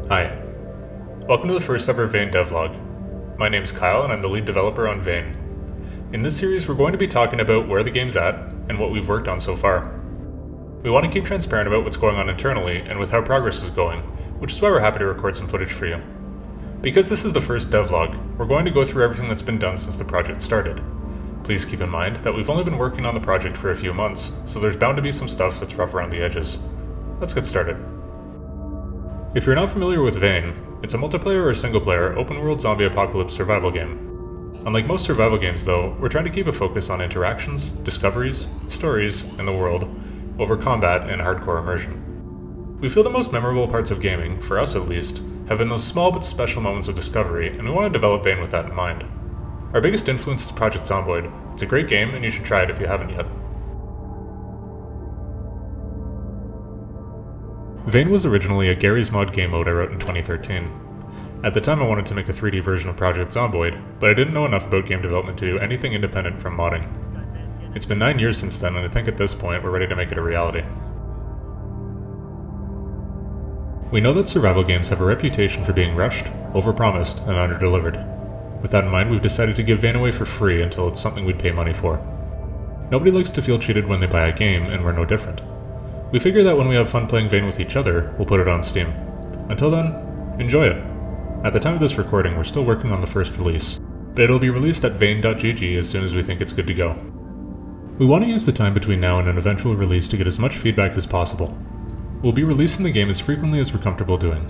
Hi. Welcome to the first ever Vane Devlog. My name's Kyle and I'm the lead developer on Vane. In this series we're going to be talking about where the game's at and what we've worked on so far. We want to keep transparent about what's going on internally and with how progress is going, which is why we're happy to record some footage for you. Because this is the first devlog, we're going to go through everything that's been done since the project started. Please keep in mind that we've only been working on the project for a few months, so there's bound to be some stuff that's rough around the edges. Let's get started. If you're not familiar with Vane, it's a multiplayer or single-player open-world zombie apocalypse survival game. Unlike most survival games though, we're trying to keep a focus on interactions, discoveries, stories, and the world, over combat and hardcore immersion. We feel the most memorable parts of gaming, for us at least, have been those small but special moments of discovery, and we want to develop Vane with that in mind. Our biggest influence is Project Zomboid. It's a great game and you should try it if you haven't yet. Vane was originally a Garry's Mod game mode I wrote in 2013. At the time I wanted to make a 3D version of Project Zomboid, but I didn't know enough about game development to do anything independent from modding. It's been 9 years since then and I think at this point we're ready to make it a reality. We know that survival games have a reputation for being rushed, overpromised, and underdelivered. With that in mind, we've decided to give Vane away for free until it's something we'd pay money for. Nobody likes to feel cheated when they buy a game, and we're no different. We figure that when we have fun playing Vane with each other, we'll put it on Steam. Until then, enjoy it. At the time of this recording, we're still working on the first release, but it'll be released at vane.gg as soon as we think it's good to go. We want to use the time between now and an eventual release to get as much feedback as possible. We'll be releasing the game as frequently as we're comfortable doing.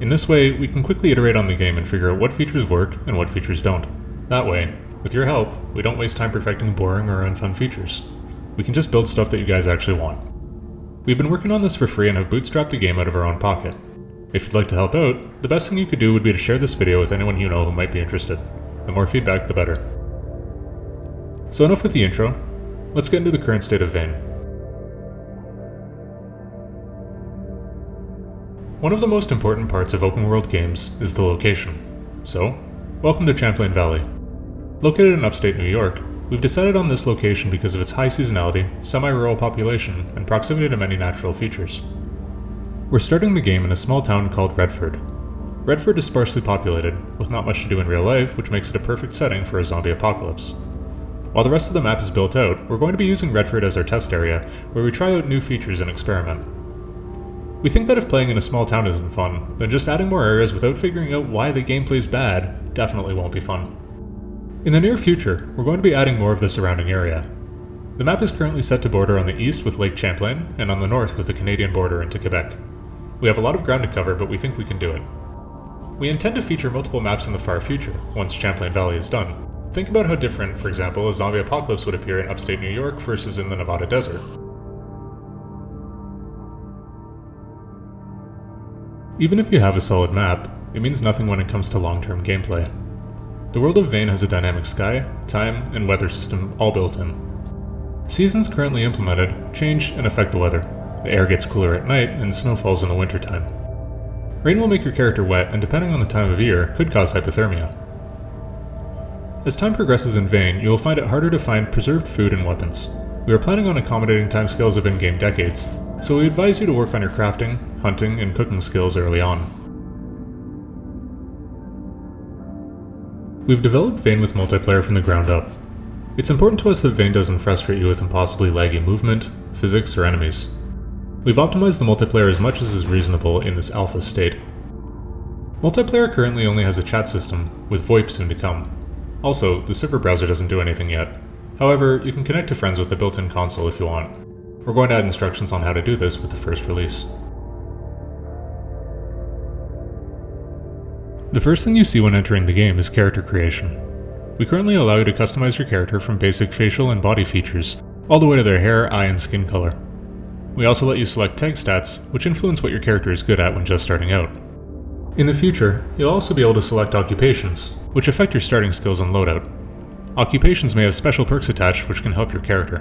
In this way, we can quickly iterate on the game and figure out what features work and what features don't. That way, with your help, we don't waste time perfecting boring or unfun features. We can just build stuff that you guys actually want. We've been working on this for free and have bootstrapped the game out of our own pocket. If you'd like to help out, the best thing you could do would be to share this video with anyone you know who might be interested. The more feedback, the better. So enough with the intro, let's get into the current state of Vane. One of the most important parts of open world games is the location. So, welcome to Champlain Valley. Located in upstate New York, we've decided on this location because of its high seasonality, semi-rural population, and proximity to many natural features. We're starting the game in a small town called Redford. Redford is sparsely populated, with not much to do in real life, which makes it a perfect setting for a zombie apocalypse. While the rest of the map is built out, we're going to be using Redford as our test area, where we try out new features and experiment. We think that if playing in a small town isn't fun, then just adding more areas without figuring out why the gameplay's bad definitely won't be fun. In the near future, we're going to be adding more of the surrounding area. The map is currently set to border on the east with Lake Champlain, and on the north with the Canadian border into Quebec. We have a lot of ground to cover, but we think we can do it. We intend to feature multiple maps in the far future, once Champlain Valley is done. Think about how different, for example, a zombie apocalypse would appear in upstate New York versus in the Nevada desert. Even if you have a solid map, it means nothing when it comes to long-term gameplay. The world of Vane has a dynamic sky, time, and weather system all built in. Seasons currently implemented change and affect the weather. The air gets cooler at night and snow falls in the wintertime. Rain will make your character wet and depending on the time of year, could cause hypothermia. As time progresses in Vane, you will find it harder to find preserved food and weapons. We are planning on accommodating timescales of in-game decades, so we advise you to work on your crafting, hunting, and cooking skills early on. We've developed Vane with multiplayer from the ground up. It's important to us that Vane doesn't frustrate you with impossibly laggy movement, physics, or enemies. We've optimized the multiplayer as much as is reasonable in this alpha state. Multiplayer currently only has a chat system, with VoIP soon to come. Also, the server browser doesn't do anything yet. However, you can connect to friends with the built-in console if you want. We're going to add instructions on how to do this with the first release. The first thing you see when entering the game is character creation. We currently allow you to customize your character from basic facial and body features, all the way to their hair, eye, and skin color. We also let you select tag stats, which influence what your character is good at when just starting out. In the future, you'll also be able to select occupations, which affect your starting skills and loadout. Occupations may have special perks attached which can help your character.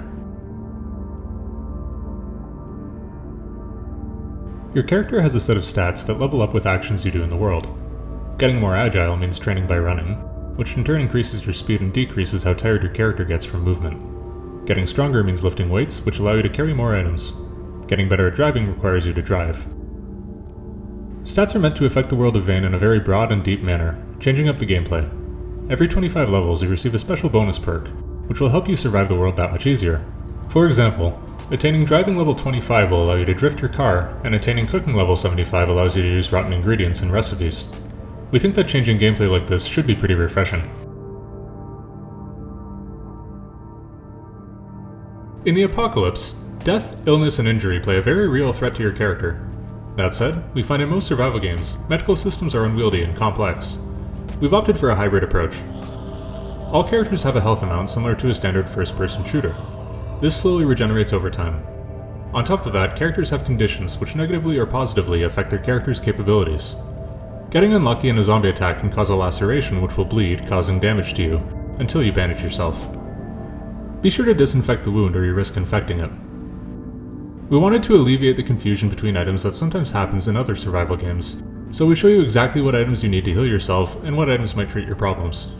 Your character has a set of stats that level up with actions you do in the world. Getting more agile means training by running, which in turn increases your speed and decreases how tired your character gets from movement. Getting stronger means lifting weights, which allow you to carry more items. Getting better at driving requires you to drive. Stats are meant to affect the world of Vane in a very broad and deep manner, changing up the gameplay. Every 25 levels you receive a special bonus perk, which will help you survive the world that much easier. For example, attaining driving level 25 will allow you to drift your car, and attaining cooking level 75 allows you to use rotten ingredients in recipes. We think that changing gameplay like this should be pretty refreshing. In the apocalypse, death, illness, and injury play a very real threat to your character. That said, we find in most survival games, medical systems are unwieldy and complex. We've opted for a hybrid approach. All characters have a health amount similar to a standard first-person shooter. This slowly regenerates over time. On top of that, characters have conditions which negatively or positively affect their character's capabilities. Getting unlucky in a zombie attack can cause a laceration which will bleed, causing damage to you, until you bandage yourself. Be sure to disinfect the wound or you risk infecting it. We wanted to alleviate the confusion between items that sometimes happens in other survival games, so we show you exactly what items you need to heal yourself and what items might treat your problems.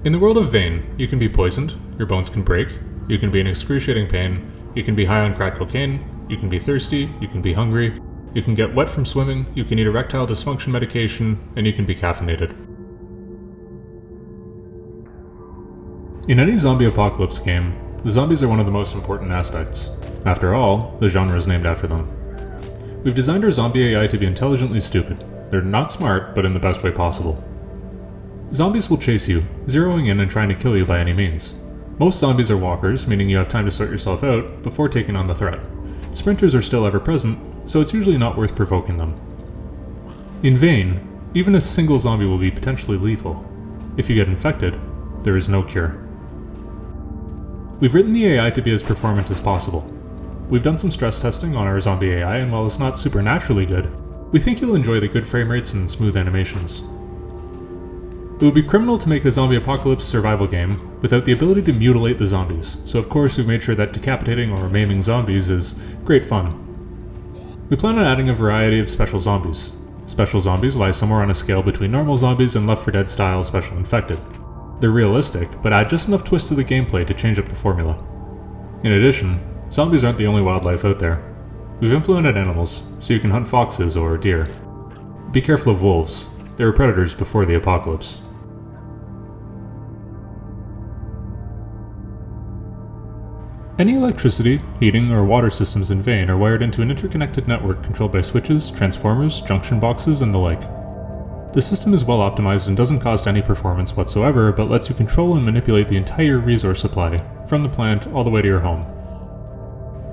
In the world of Vane, you can be poisoned, your bones can break, you can be in excruciating pain, you can be high on crack cocaine, you can be thirsty, you can be hungry, you can get wet from swimming, you can eat erectile dysfunction medication, and you can be caffeinated. In any zombie apocalypse game, the zombies are one of the most important aspects. After all, the genre is named after them. We've designed our zombie AI to be intelligently stupid. They're not smart, but in the best way possible. Zombies will chase you, zeroing in and trying to kill you by any means. Most zombies are walkers, meaning you have time to sort yourself out before taking on the threat. Sprinters are still ever present, so it's usually not worth provoking them. In Vane, even a single zombie will be potentially lethal. If you get infected, there is no cure. We've written the AI to be as performant as possible. We've done some stress testing on our zombie AI, and while it's not supernaturally good, we think you'll enjoy the good frame rates and smooth animations. It would be criminal to make a zombie apocalypse survival game without the ability to mutilate the zombies, so of course we've made sure that decapitating or maiming zombies is great fun. We plan on adding a variety of special zombies. Special zombies lie somewhere on a scale between normal zombies and Left 4 Dead style special infected. They're realistic, but add just enough twist to the gameplay to change up the formula. In addition, zombies aren't the only wildlife out there. We've implemented animals, so you can hunt foxes or deer. Be careful of wolves. They were predators before the apocalypse. Any electricity, heating, or water systems in Vane are wired into an interconnected network controlled by switches, transformers, junction boxes, and the like. The system is well optimized and doesn't cost any performance whatsoever, but lets you control and manipulate the entire resource supply, from the plant all the way to your home.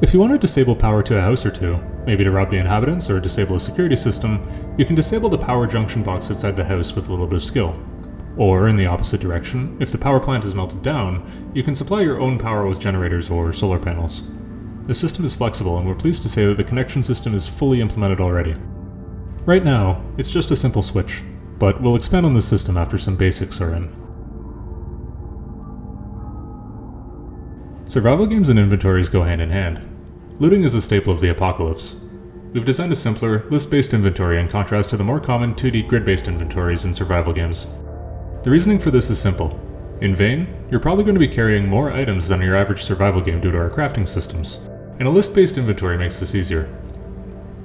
If you want to disable power to a house or two, maybe to rob the inhabitants or disable a security system, you can disable the power junction box outside the house with a little bit of skill. Or, in the opposite direction, if the power plant is melted down, you can supply your own power with generators or solar panels. The system is flexible, and we're pleased to say that the connection system is fully implemented already. Right now, it's just a simple switch, but we'll expand on the system after some basics are in. Survival games and inventories go hand in hand. Looting is a staple of the apocalypse. We've designed a simpler, list-based inventory in contrast to the more common 2D grid-based inventories in survival games. The reasoning for this is simple. In Vane, you're probably going to be carrying more items than your average survival game due to our crafting systems, and a list-based inventory makes this easier.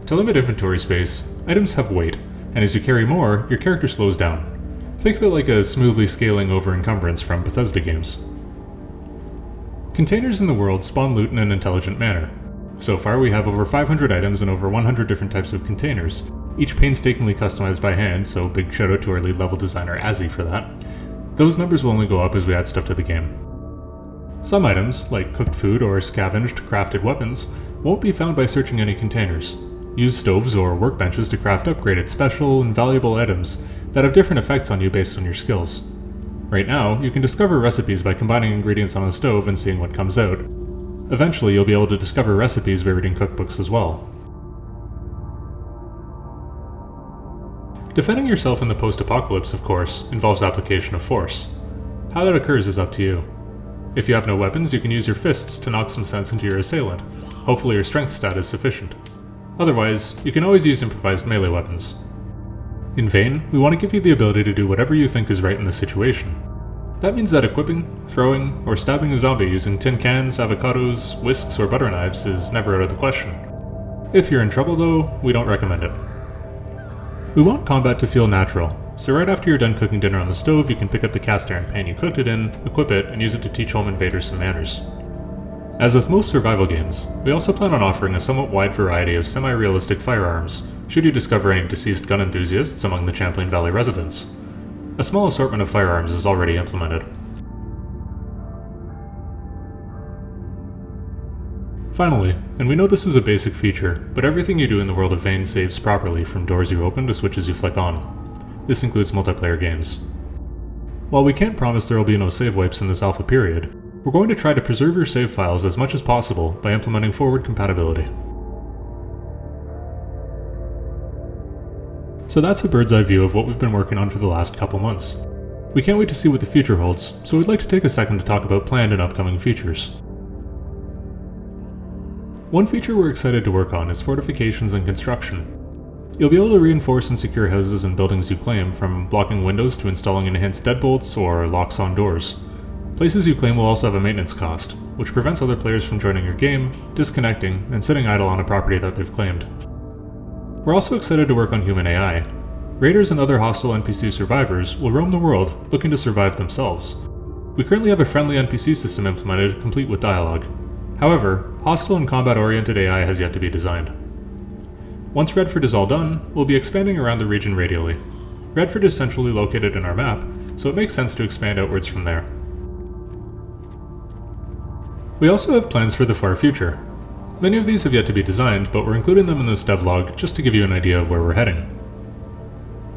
To limit inventory space, items have weight, and as you carry more, your character slows down. Think of it like a smoothly scaling over encumbrance from Bethesda games. Containers in the world spawn loot in an intelligent manner. So far we have over 500 items and over 100 different types of containers, each painstakingly customized by hand, so big shout out to our lead level designer Azzy for that. Those numbers will only go up as we add stuff to the game. Some items, like cooked food or scavenged crafted weapons, won't be found by searching any containers. Use stoves or workbenches to craft upgraded, special, and valuable items that have different effects on you based on your skills. Right now, you can discover recipes by combining ingredients on a stove and seeing what comes out. Eventually, you'll be able to discover recipes by reading cookbooks as well. Defending yourself in the post-apocalypse, of course, involves application of force. How that occurs is up to you. If you have no weapons, you can use your fists to knock some sense into your assailant. Hopefully your strength stat is sufficient. Otherwise, you can always use improvised melee weapons. In Vane, we want to give you the ability to do whatever you think is right in the situation. That means that equipping, throwing, or stabbing a zombie using tin cans, avocados, whisks, or butter knives is never out of the question. If you're in trouble though, we don't recommend it. We want combat to feel natural, so right after you're done cooking dinner on the stove, you can pick up the cast iron pan you cooked it in, equip it, and use it to teach home invaders some manners. As with most survival games, we also plan on offering a somewhat wide variety of semi-realistic firearms, should you discover any deceased gun enthusiasts among the Champlain Valley residents. A small assortment of firearms is already implemented. Finally, and we know this is a basic feature, but everything you do in the world of Vane saves properly from doors you open to switches you flick on. This includes multiplayer games. While we can't promise there will be no save wipes in this alpha period, we're going to try to preserve your save files as much as possible by implementing forward compatibility. So that's a bird's eye view of what we've been working on for the last couple months. We can't wait to see what the future holds, so we'd like to take a second to talk about planned and upcoming features. One feature we're excited to work on is fortifications and construction. You'll be able to reinforce and secure houses and buildings you claim, from blocking windows to installing enhanced deadbolts or locks on doors. Places you claim will also have a maintenance cost, which prevents other players from joining your game, disconnecting, and sitting idle on a property that they've claimed. We're also excited to work on human AI. Raiders and other hostile NPC survivors will roam the world looking to survive themselves. We currently have a friendly NPC system implemented, complete with dialogue. However, hostile and combat-oriented AI has yet to be designed. Once Redford is all done, we'll be expanding around the region radially. Redford is centrally located in our map, so it makes sense to expand outwards from there. We also have plans for the far future. Many of these have yet to be designed, but we're including them in this devlog just to give you an idea of where we're heading.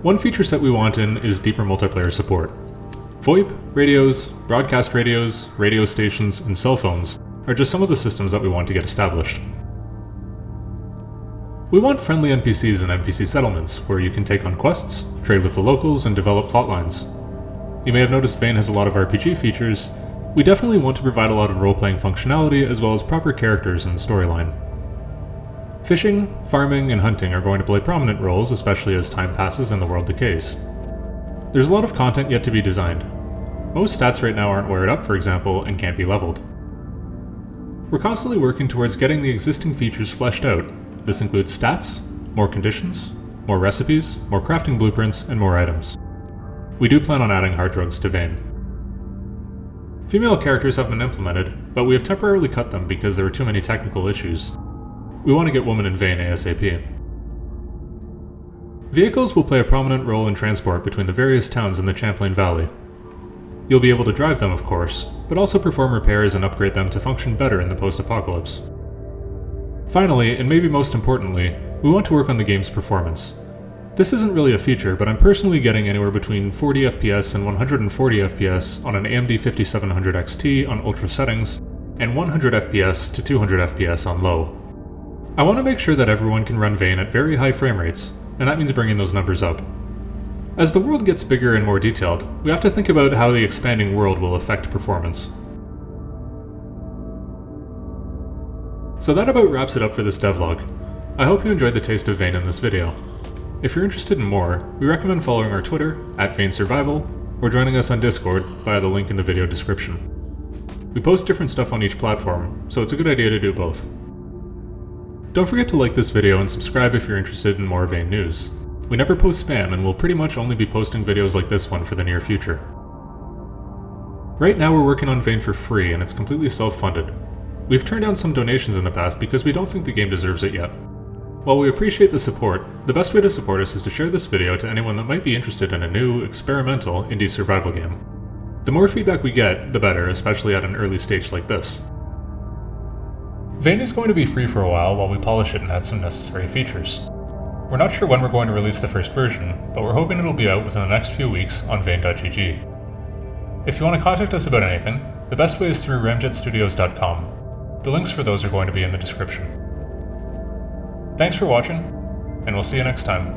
One feature set we want in is deeper multiplayer support. VoIP, radios, broadcast radios, radio stations, and cell phones are just some of the systems that we want to get established. We want friendly NPCs and NPC settlements, where you can take on quests, trade with the locals, and develop plotlines. You may have noticed Vane has a lot of RPG features. We definitely want to provide a lot of role-playing functionality as well as proper characters in the storyline. Fishing, farming, and hunting are going to play prominent roles, especially as time passes and the world decays. There's a lot of content yet to be designed. Most stats right now aren't wired up, for example, and can't be leveled. We're constantly working towards getting the existing features fleshed out. This includes stats, more conditions, more recipes, more crafting blueprints, and more items. We do plan on adding hard drugs to Vane. Female characters have been implemented, but we have temporarily cut them because there were too many technical issues. We want to get women in Vane ASAP. Vehicles will play a prominent role in transport between the various towns in the Champlain Valley. You'll be able to drive them, of course, but also perform repairs and upgrade them to function better in the post-apocalypse. Finally, and maybe most importantly, we want to work on the game's performance. This isn't really a feature, but I'm personally getting anywhere between 40 FPS and 140 FPS on an AMD 5700 XT on ultra settings, and 100 FPS to 200 FPS on low. I want to make sure that everyone can run Vane at very high frame rates, and that means bringing those numbers up. As the world gets bigger and more detailed, we have to think about how the expanding world will affect performance. So that about wraps it up for this devlog. I hope you enjoyed the taste of Vane in this video. If you're interested in more, we recommend following our Twitter, @VaneSurvival, or joining us on Discord via the link in the video description. We post different stuff on each platform, so it's a good idea to do both. Don't forget to like this video and subscribe if you're interested in more Vane news. We never post spam, and we'll pretty much only be posting videos like this one for the near future. Right now we're working on Vane for free, and it's completely self-funded. We've turned down some donations in the past because we don't think the game deserves it yet. While we appreciate the support, the best way to support us is to share this video to anyone that might be interested in a new, experimental indie survival game. The more feedback we get, the better, especially at an early stage like this. Vane is going to be free for a while we polish it and add some necessary features. We're not sure when we're going to release the first version, but we're hoping it'll be out within the next few weeks on Vane.gg. If you want to contact us about anything, the best way is through ramjetstudios.com. The links for those are going to be in the description. Thanks for watching, and we'll see you next time.